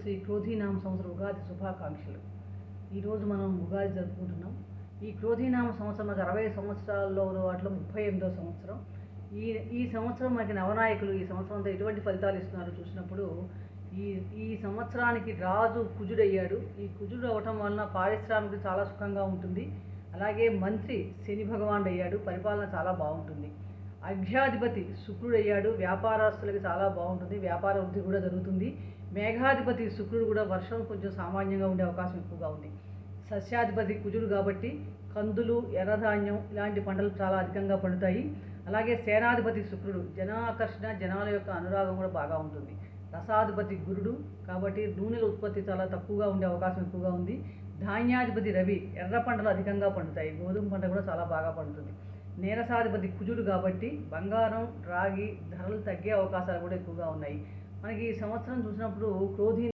శ్రీ క్రోధీనామ సంవత్సర ఉగాది శుభాకాంక్షలు. ఈరోజు మనం ఉగాది జరుపుకుంటున్నాం. ఈ క్రోధీనామ సంవత్సరం మనకు 60 సంవత్సరాల్లో ఉన్న వాటిలో 38వ సంవత్సరం. ఈ ఈ సంవత్సరం మనకి నవనాయకులు ఈ సంవత్సరం అంతా ఎటువంటి ఫలితాలు ఇస్తున్నారో చూసినప్పుడు ఈ ఈ సంవత్సరానికి రాజు కుజుడయ్యాడు. ఈ కుజుడు అవటం వలన పారిశ్రామికులు చాలా సుఖంగా ఉంటుంది. అలాగే మంత్రి శని భగవానుడు అయ్యాడు, పరిపాలన చాలా బాగుంటుంది. అర్ఘ్యాధిపతి శుక్రుడు అయ్యాడు, వ్యాపారస్తులకి చాలా బాగుంటుంది, వ్యాపార వృద్ధి కూడా జరుగుతుంది. మేఘాధిపతి శుక్రుడు కూడా వర్షం కొంచెం సామాన్యంగా ఉండే అవకాశం ఎక్కువగా ఉంది. సస్యాధిపతి కుజుడు కాబట్టి కందులు, ఎర్రధాన్యం ఇలాంటి పంటలు చాలా అధికంగా పండుతాయి. అలాగే సేనాధిపతి శుక్రుడు, జనాకర్షణ, జనాల యొక్క అనురాగం కూడా బాగా ఉంటుంది. రసాధిపతి గురుడు కాబట్టి నూనెల ఉత్పత్తి చాలా తక్కువగా ఉండే అవకాశం ఎక్కువగా ఉంది. ధాన్యాధిపతి రవి, ఎర్ర పంటలు అధికంగా పండుతాయి, గోధుమ పంట కూడా చాలా బాగా పండుతుంది. నీరసాధిపతి కుజుడు కాబట్టి బంగారం, రాగి ధరలు తగ్గే అవకాశాలు కూడా ఎక్కువగా ఉన్నాయి. మనకి ఈ సంవత్సరం చూసినప్పుడు క్రోధి